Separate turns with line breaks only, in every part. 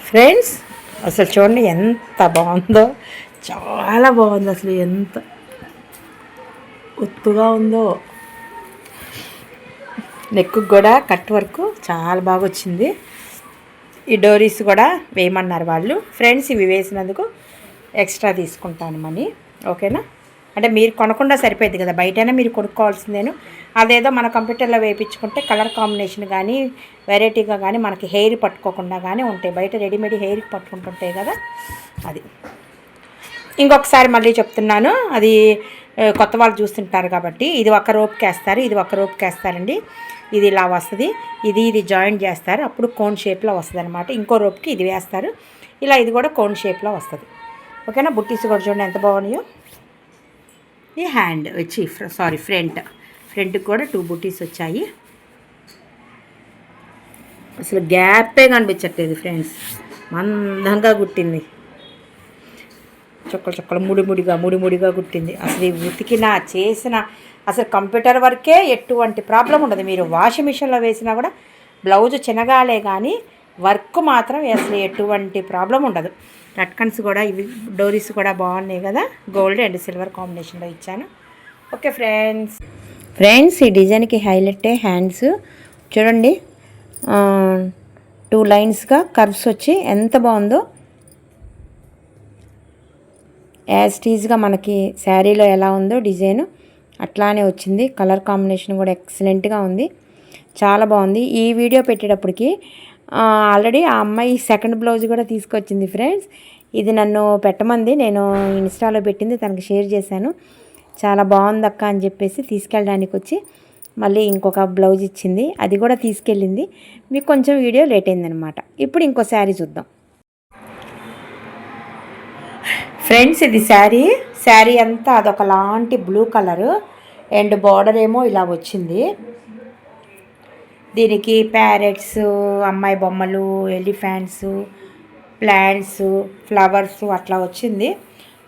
Friends అసలు చూడండి ఎంత బాగుందో, చాలా బాగుంది. అసలు ఎంత ఒత్తుగా ఉందో. నెక్కు కూడా కట్ వర్క్ చాలా బాగా వచ్చింది. ఈ డోరీస్ కూడా వేయమన్నారు వాళ్ళు. ఫ్రెండ్స్ ఇవి వేసినందుకు ఎక్స్ట్రా తీసుకుంటాను మనీ, ఓకేనా? అంటే మీరు కొనకుండా సరిపోయింది కదా, బయటైనా మీరు కొనుక్కోవాల్సిందేను. అదేదో మన కంప్యూటర్లో వేయించుకుంటే కలర్ కాంబినేషన్ కానీ వెరైటీగా కానీ మనకి హెయిర్ పట్టుకోకుండా కానీ ఉంటాయి. బయట రెడీమేడ్ హెయిర్కి పట్టుకుంటుంటాయి కదా, అది. ఇంకొకసారి మళ్ళీ చెప్తున్నాను, అది కొత్త వాళ్ళు చూస్తుంటారు కాబట్టి. ఇది ఒక రోప్కి వేస్తారు, ఇది ఒక రోప్కి వేస్తారండి. ఇది ఇలా వస్తుంది, ఇది జాయింట్ చేస్తారు, అప్పుడు కోన్ షేప్లో వస్తుంది అనమాట. ఇంకో రోప్కి ఇది వేస్తారు, ఇలా ఇది కూడా కోన్ షేప్లో వస్తుంది, ఓకేనా? బుట్టీస్ కూడా చూడండి ఎంత బాగున్నాయో. ఈ హ్యాండ్ వచ్చి ఫ్రంట్కి కూడా 2 బుట్టీస్ వచ్చాయి. అసలు గ్యాపే కనిపించట్లేదు ఫ్రెండ్స్, మందంగా కుట్టింది. చుక్కలు ముడిముడిగా కుట్టింది. అసలు ఉతికినా చేసిన అసలు కంప్యూటర్ వర్కే ఎటువంటి ప్రాబ్లం ఉండదు. మీరు వాషింగ్ మిషన్లో వేసినా కూడా బ్లౌజ్ చినగాలే కానీ వర్క్ మాత్రం అసలు ఎటువంటి ప్రాబ్లం ఉండదు. లట్కన్స్ కూడా ఇవి డోరీస్ కూడా బాగున్నాయి కదా, గోల్డ్ అండ్ సిల్వర్ కాంబినేషన్లో ఇచ్చాను. ఓకే ఫ్రెండ్స్ ఈ డిజైన్కి హైలైట్ హ్యాండ్స్ చూడండి, 2 లైన్స్గా కర్వ్స్ వచ్చి ఎంత బాగుందో. యాజ్ టీజ్గా మనకి శారీలో ఎలా ఉందో డిజైన్ అట్లానే వచ్చింది. కలర్ కాంబినేషన్ కూడా ఎక్సలెంట్గా ఉంది, చాలా బాగుంది. ఈ వీడియో పెట్టేటప్పటికి ఆల్రెడీ ఆ అమ్మాయి సెకండ్ బ్లౌజ్ కూడా తీసుకొచ్చింది ఫ్రెండ్స్. ఇది నన్ను పెట్టమంది, నేను ఇన్స్టాలో పెట్టింది తనకి షేర్ చేశాను. చాలా బాగుంది అక్క అని చెప్పేసి తీసుకెళ్ళడానికి వచ్చి మళ్ళీ ఇంకొక బ్లౌజ్ ఇచ్చింది, అది కూడా తీసుకెళ్ళింది. మీకు కొంచెం వీడియో లేట్ అయిందనమాట. ఇప్పుడు ఇంకో శారీ చూద్దాం ఫ్రెండ్స్. ఇది శారీ అంతా అదొకలాంటి బ్లూ కలరు అండ్ బార్డర్ ఏమో ఇలా వచ్చింది. దీనికి ప్యారెట్స్, అమ్మాయి బొమ్మలు, ఎలిఫెంట్స్, ప్లాంట్స్, ఫ్లవర్స్ అట్లా వచ్చింది.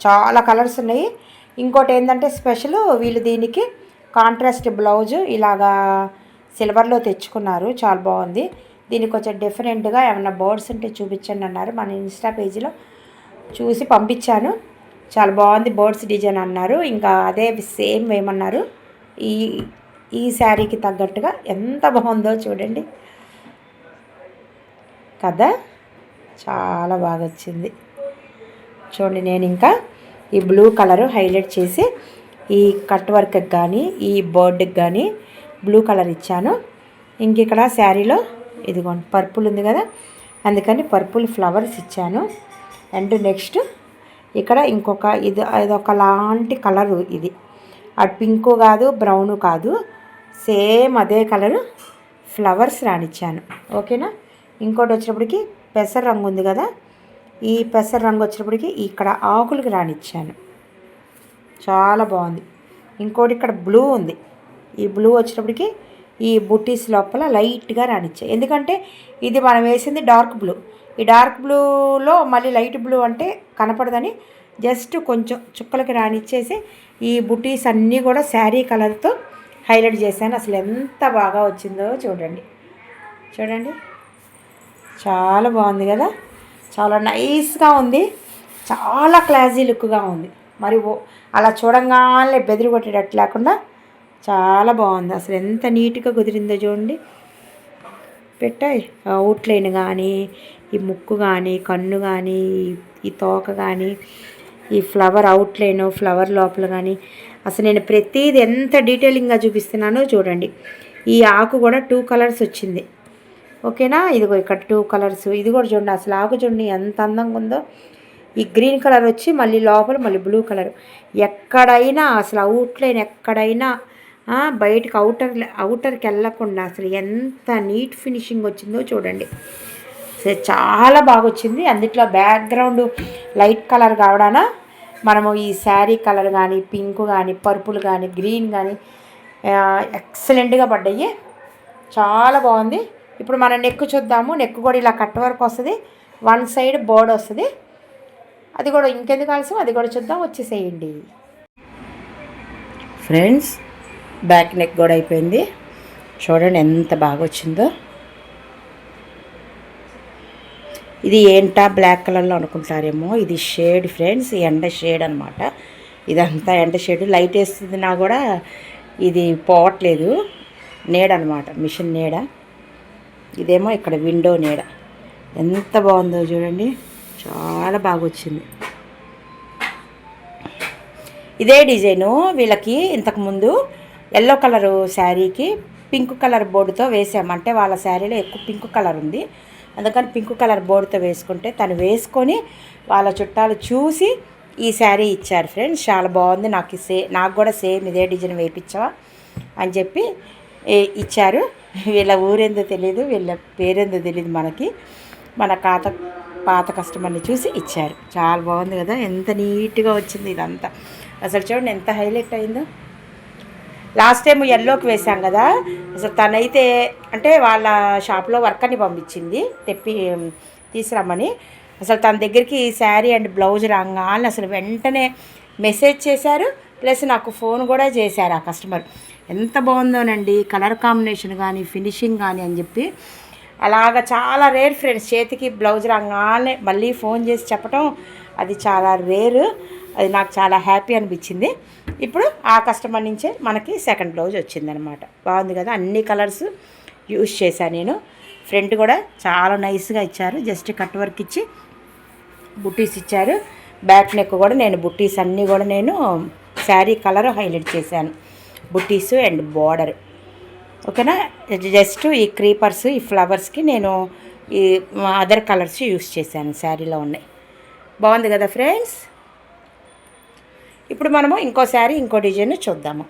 చాలా కలర్స్ ఉన్నాయి. ఇంకోటి ఏంటంటే స్పెషల్, వీళ్ళు దీనికి కాంట్రాస్ట్ బ్లౌజు ఇలాగా సిల్వర్లో తెచ్చుకున్నారు, చాలా బాగుంది. దీనికి కొంచెం డిఫరెంట్గా ఏమన్నా బర్డ్స్ ఉంటే చూపించండి అన్నారు. మన ఇన్స్టా పేజీలో చూసి పంపించాను, చాలా బాగుంది బర్డ్స్ డిజైన్ అన్నారు. ఇంకా అదే సేమ్ వేయమన్నారు. ఈ శారీకి తగ్గట్టుగా ఎంత బాగుందో చూడండి కదా, చాలా బాగా వచ్చింది. చూడండి, నేను ఇంకా ఈ బ్లూ కలరు హైలైట్ చేసి ఈ కట్ వర్క్కి కానీ ఈ బర్డ్కి కానీ బ్లూ కలర్ ఇచ్చాను. ఇంక ఇక్కడ శారీలో ఇదిగోండి పర్పుల్ ఉంది కదా, అందుకని పర్పుల్ ఫ్లవర్స్ ఇచ్చాను. అండ్ నెక్స్ట్ ఇక్కడ ఇంకొక ఇదొకలాంటి కలరు, ఇది అటు పింకు కాదు బ్రౌను కాదు, సేమ్ అదే కలరు ఫ్లవర్స్ రానిచ్చాను, ఓకేనా? ఇంకోటి వచ్చినప్పటికి పెసర రంగు ఉంది కదా, ఈ పెసర రంగు వచ్చినప్పటికి ఇక్కడ ఆకులకి రానిచ్చాను, చాలా బాగుంది. ఇంకోటి ఇక్కడ బ్లూ ఉంది, ఈ బ్లూ వచ్చినప్పటికి ఈ బుట్టీస్ లోపల లైట్గా రానిచ్చాయి. ఎందుకంటే ఇది మనం వేసింది డార్క్ బ్లూ, ఈ డార్క్ బ్లూలో మళ్ళీ లైట్ బ్లూ అంటే కనపడదని జస్ట్ కొంచెం చుక్కలకి రానిచ్చేసి ఈ బుట్టీస్ అన్నీ కూడా శారీ కలర్తో హైలైట్ చేశాను. అసలు ఎంత బాగా వచ్చిందో చూడండి, చాలా బాగుంది కదా, చాలా నైస్గా ఉంది, చాలా క్లాసీ లుక్గా ఉంది. మరి అలా చూడంగానే బెదిరి కొట్టేటట్టు లేకుండా చాలా బాగుంది. అసలు ఎంత నీట్గా కుదిరిందో చూడండి. పెట్టాయి అవుట్లైన్ కానీ, ఈ ముక్కు కానీ, కన్ను కానీ, ఈ తోక కానీ, ఈ ఫ్లవర్ అవుట్లైన్, ఫ్లవర్ లోపల కానీ, అసలు నేను ప్రతిదీ ఎంత డీటెయిలింగ్గా చూపిస్తున్నానో చూడండి. ఈ ఆకు కూడా 2 కలర్స్ వచ్చింది, ఓకేనా? ఇదిగో ఇక్కడ 2 కలర్స్, ఇది కూడా చూడండి. అసలు ఆకు చూడండి ఎంత అందంగా ఉందో. ఈ గ్రీన్ కలర్ వచ్చి మళ్ళీ లోపల మళ్ళీ బ్లూ కలర్. ఎక్కడైనా అసలు అవుట్లైన్ ఎక్కడైనా బయటకు అవుటర్కి వెళ్ళకుండా అసలు ఎంత నీట్ ఫినిషింగ్ వచ్చిందో చూడండి. అసలు చాలా బాగా వచ్చింది. అందుట్లో బ్యాక్గ్రౌండ్ లైట్ కలర్ కావడాన మనము ఈ శారీ కలర్ కానీ, పింక్ కానీ, పర్పుల్ కానీ, గ్రీన్ కానీ ఎక్సలెంట్గా పడ్డాయి, చాలా బాగుంది. ఇప్పుడు మనం నెక్ చూద్దాము. నెక్ కూడా ఇలా కట్ వర్క్ వస్తుంది, 1 సైడ్ బోర్డ్ వస్తుంది. అది కూడా ఇంకెందుకు ఆలస్యం, అది కూడా చూద్దాం, వచ్చేసేయండి ఫ్రెండ్స్. బ్యాక్ నెక్ కూడా అయిపోయింది, చూడండి ఎంత బాగా వచ్చిందో. ఇది ఏంటా బ్లాక్ కలర్లో అనుకుంటారేమో, ఇది షేడ్ ఫ్రెండ్స్, ఎండ షేడ్ అనమాట. ఇదంతా ఎండ షేడ్, లైట్ వేస్తున్నా కూడా ఇది పోవట్లేదు. నీడ అనమాట, మిషన్ నీడ. ఇదేమో ఇక్కడ విండో నీడ. ఎంత బాగుందో చూడండి, చాలా బాగా వచ్చింది. ఇదే డిజైను వీళ్ళకి ఇంతకుముందు ఎల్లో కలరు శారీకి పింక్ కలర్ బోర్డుతో వేసామంటే వాళ్ళ శారీలో ఎక్కువ పింక్ కలర్ ఉంది, అందుకని పింక్ కలర్ బోర్డుతో వేసుకుంటే తను వేసుకొని వాళ్ళ చుట్టాలు చూసి ఈ శారీ ఇచ్చారు ఫ్రెండ్స్. చాలా బాగుంది, నాకు కూడా సేమ్ ఇదే డిజైన్ వేయించావా అని చెప్పి ఇచ్చారు. వీళ్ళ ఊరేందో తెలియదు, వీళ్ళ పేరేందో తెలియదు మనకి. మన పాత కస్టమర్ని చూసి ఇచ్చారు. చాలా బాగుంది కదా, ఎంత నీట్గా వచ్చింది ఇదంతా. అసలు చూడండి ఎంత హైలైట్ అయిందో. లాస్ట్ టైం ఎల్లోకి వేసాం కదా, అసలు తనైతే అంటే వాళ్ళ షాప్లో వర్కర్ని పంపించింది తీసుకురమ్మని. అసలు తన దగ్గరికి శారీ అండ్ బ్లౌజ్ రాగానే అసలు వెంటనే మెసేజ్ చేశారు, ప్లస్ నాకు ఫోన్ కూడా చేశారు ఆ కస్టమర్. ఎంత బాగుందోనండి, కలర్ కాంబినేషన్ కానీ ఫినిషింగ్ కానీ అని చెప్పి. అలాగా చాలా రేర్ ఫ్రెండ్స్, చేతికి బ్లౌజ్ రాగానే మళ్ళీ ఫోన్ చేసి చెప్పడం అది చాలా రేరు. అది నాకు చాలా హ్యాపీ అనిపించింది. ఇప్పుడు ఆ కస్టమర్ నుంచే మనకి సెకండ్ బ్లౌజ్ వచ్చిందనమాట. బాగుంది కదా, అన్ని కలర్స్ యూజ్ చేశాను నేను. ఫ్రంట్ కూడా చాలా నైస్గా ఇచ్చారు, జస్ట్ కట్ వర్క్ ఇచ్చి బుట్టీస్ ఇచ్చారు. బ్యాక్ నెక్ కూడా నేను బుట్టీస్ అన్నీ కూడా నేను శారీ కలర్ హైలైట్ చేశాను, బుట్టీస్ అండ్ బార్డర్. ఓకేనా, జస్ట్ ఈ క్రీపర్స్ ఈ ఫ్లవర్స్కి నేను ఈ అదర్ కలర్స్ యూస్ చేశాను, శారీలో ఉన్నాయి. బాగుంది కదా ఫ్రెండ్స్. ఇప్పుడు మనము ఇంకో శారీ ఇంకో డిజైన్ చూద్దాము.